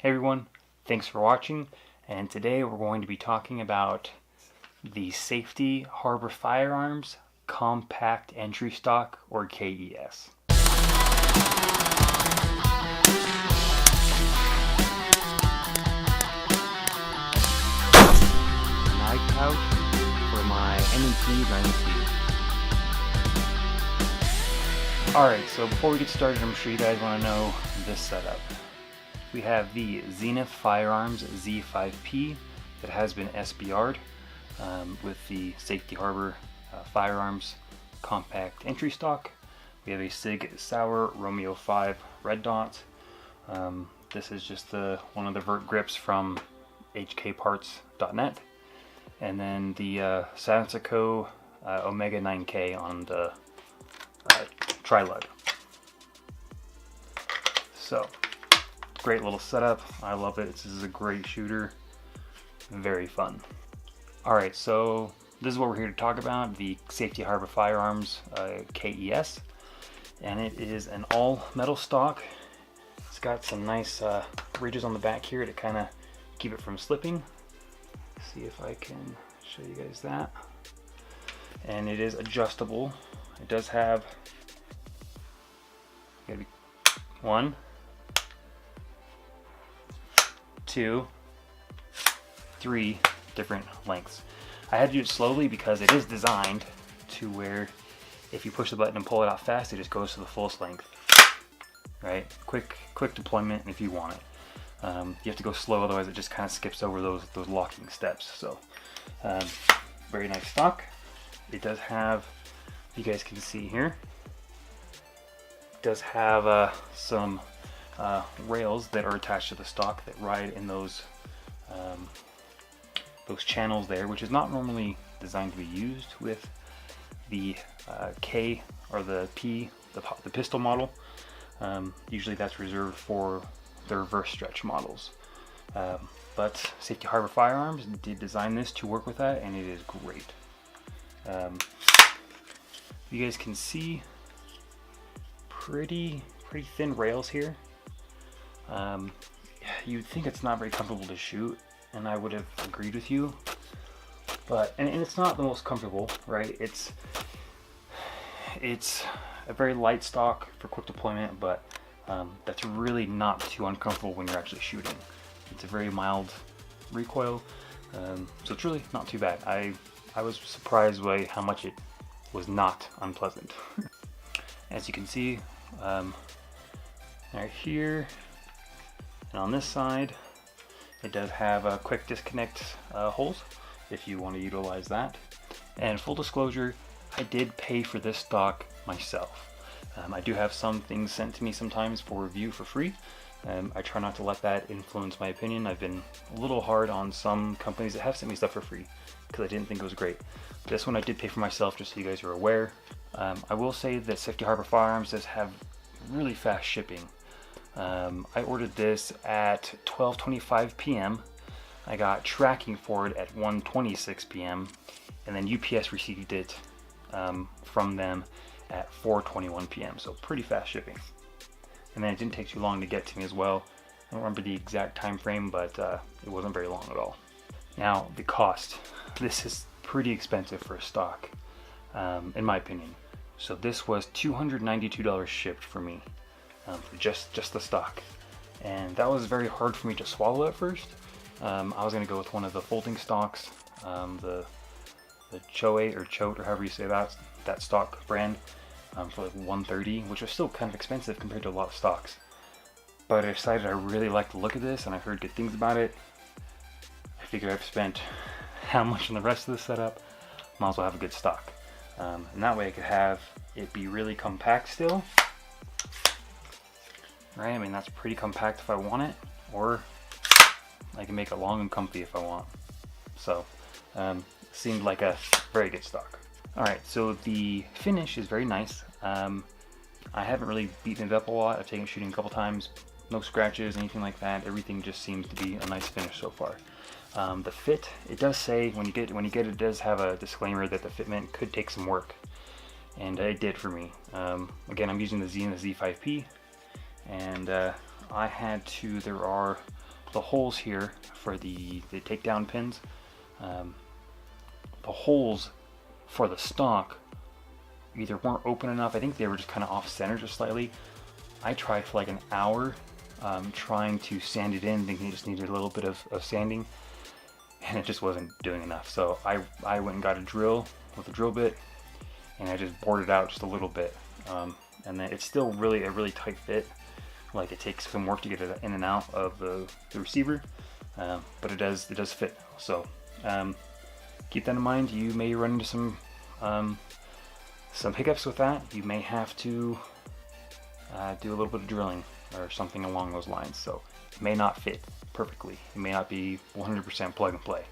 Hey everyone, thanks for watching, and today we're going to be talking about the Safety Harbor Firearms Compact Entry Stock, or KES. My pouch for my M&P 90. Alright, so before we get started, I'm sure you guys want to know this setup. We have the Zenith Firearms Z-5P that has been SBR'd with the Safety Harbor Firearms Compact Entry Stock. We have a Sig Sauer Romeo 5 red dot. This is just one of the vert grips from hkparts.net. And then the Sansaco Omega 9K on the tri-lug. So, great little setup. I love it. This is a great shooter. Very fun. Alright, so this is what we're here to talk about, the Safety Harbor Firearms KES. And it is an all metal stock. It's got some nice ridges on the back here to kind of keep it from slipping. See if I can show you guys that. And it is adjustable. It does have 1, 2, 3 different lengths. I had to do it slowly because it is designed to where if you push the button and pull it out fast, it just goes to the fullest length. Right? Quick deployment if you want it. You have to go slow, otherwise it just kind of skips over those locking steps. So, very nice stock. It does have, you guys can see here, it does have some rails that are attached to the stock that ride in those channels there, which is not normally designed to be used with the K or the P, the pistol model. Usually that's reserved for the reverse stretch models. But Safety Harbor Firearms did design this to work with that, and it is great. You guys can see pretty thin rails here. You'd think it's not very comfortable to shoot, and I would have agreed with you, but and it's not the most comfortable, right? It's a very light stock for quick deployment, but that's really not too uncomfortable when you're actually shooting. It's a very mild recoil, so it's really not too bad. I was surprised by how much it was not unpleasant. As you can see, right here and on this side, it does have quick disconnect holes if you want to utilize that. And full disclosure, I did pay for this stock myself. I do have some things sent to me sometimes for review for free. I try not to let that influence my opinion. I've been a little hard on some companies that have sent me stuff for free because I didn't think it was great. This one I did pay for myself, just so you guys are aware. I will say that Safety Harbor Firearms does have really fast shipping. I ordered this at 12:25 p.m. I got tracking for it at 1:26 p.m. and then UPS received it from them at 4:21 p.m. So pretty fast shipping. And then it didn't take too long to get to me as well. I don't remember the exact time frame, but it wasn't very long at all. Now the cost. This is pretty expensive for a stock, in my opinion. So this was $292 shipped for me, for just the stock, and that was very hard for me to swallow at first. I was gonna go with one of the folding stocks, the Choate or however you say that stock brand, for like $130, which was still kind of expensive compared to a lot of stocks. But I decided I really liked the look of this, and I heard good things about it. I figured I've spent how much on the rest of the setup, might as well have a good stock. And that way I could have it be really compact still. Right, I mean that's pretty compact if I want it, or I can make it long and comfy if I want. So, seemed like a very good stock. Alright, so the finish is very nice. I haven't really beaten it up a lot. I've taken it shooting a couple times. No scratches, anything like that. Everything just seems to be a nice finish so far. The fit, it does say when you get it, it does have a disclaimer that the fitment could take some work, and it did for me. Again, I'm using the Zenith Z-5P, and there are the holes here for the takedown pins. The holes for the stock either weren't open enough. I think they were just kind of off center just slightly. I tried for like an hour trying to sand it in, thinking it just needed a little bit of sanding, and it just wasn't doing enough. So I went and got a drill with a drill bit, and I just bored it out just a little bit. And then it's still a really tight fit. Like, it takes some work to get it in and out of the receiver, but it does fit. So keep that in mind. You may run into some hiccups with that. You may have to do a little bit of drilling or something along those lines. So it may not fit perfectly. It may not be 100% plug and play.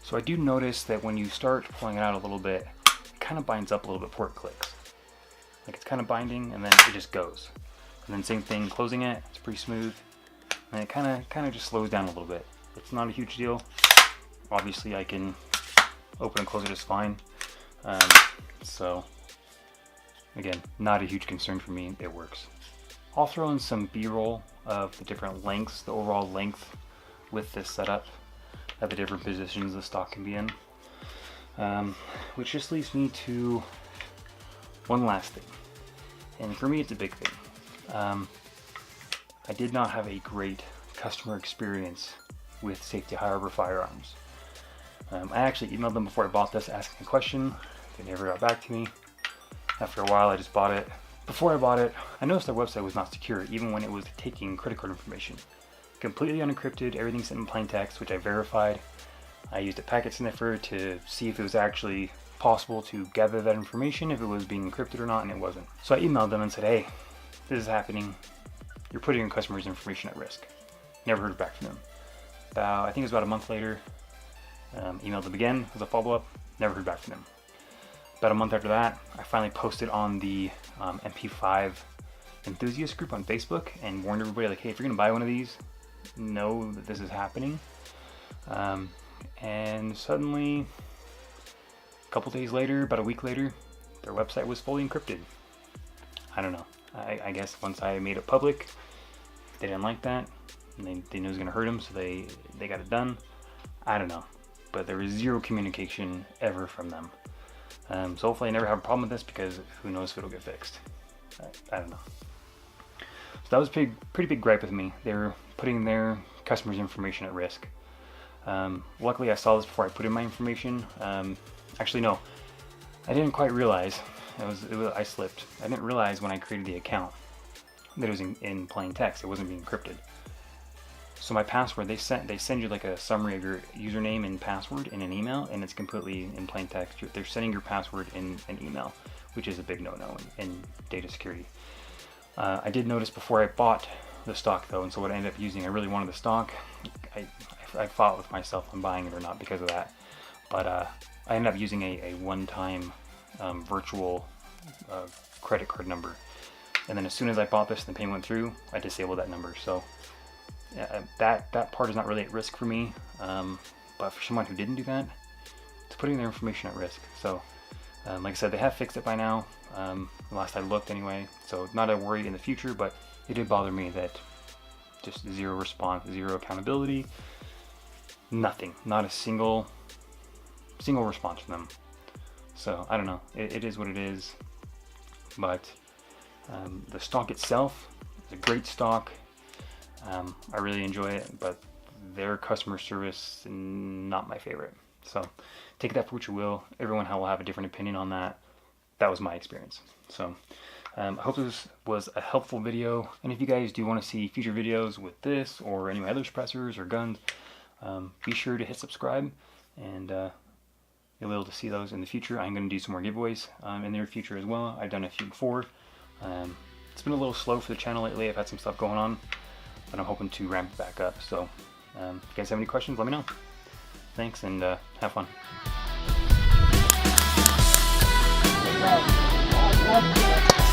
So I do notice that when you start pulling it out a little bit, it kind of binds up a little bit before it clicks. Like, it's kind of binding and then it just goes. And then same thing, closing it, it's pretty smooth. And it kind of just slows down a little bit. It's not a huge deal. Obviously I can open and close it just fine. So again, not a huge concern for me, it works. I'll throw in some B-roll of the different lengths, the overall length with this setup, of the different positions the stock can be in. Which just leads me to one last thing. And for me, it's a big thing. I did not have a great customer experience with Safety High Arbor firearms. I actually emailed them before I bought this asking a question. They never got back to me. After a while, I just bought it. Before I bought it, I noticed their website was not secure, even when it was taking credit card information. Completely unencrypted, everything sent in plain text, which I verified. I used a packet sniffer to see if it was actually possible to gather that information, if it was being encrypted or not, and it wasn't. So I emailed them and said, hey, this is happening. You're putting your customers' information at risk. Never heard back from them. I think it was about a month later, emailed them again as a follow-up. Never heard back from them. About a month after that, I finally posted on the MP5 enthusiast group on Facebook and warned everybody, like, hey, if you're gonna buy one of these, know that this is happening. And suddenly, a couple days later, about a week later, their website was fully encrypted. I don't know. I guess once I made it public, they didn't like that. And they knew it was gonna hurt them, so they got it done. I don't know. But there was zero communication ever from them. So hopefully I never have a problem with this, because who knows if it'll get fixed. I don't know. So that was a pretty big gripe with me. They were putting their customers' information at risk. Luckily I saw this before I put in my information. Actually no, I didn't quite realize. I slipped. I didn't realize when I created the account that it was in plain text. It wasn't being encrypted. So my password, they send you like a summary of your username and password in an email, and it's completely in plain text. They're sending your password in an email, which is a big no-no in data security. I did notice before I bought the stock though, and so what I ended up using, I really wanted the stock. I fought with myself on buying it or not because of that, but I ended up using a one-time virtual credit card number, and then as soon as I bought this and the payment went through, I disabled that number. So that part is not really at risk for me, but for someone who didn't do that, it's putting their information at risk. So like I said, they have fixed it by now, last I looked anyway, so not a worry in the future, but it did bother me that just zero response, zero accountability, nothing, not a single response from them. So I don't know, it is what it is, but the stock itself is a great stock. I really enjoy it, but their customer service, not my favorite. So take that for what you will. Everyone will have a different opinion on that. That was my experience. So I hope this was a helpful video. And if you guys do want to see future videos with this or any other suppressors or guns, be sure to hit subscribe, and you'll be able to see those in the future. I'm going to do some more giveaways in the near future as well. I've done a few before. It's been a little slow for the channel lately. I've had some stuff going on, but I'm hoping to ramp it back up. So if you guys have any questions, let me know. Thanks, and have fun. Right.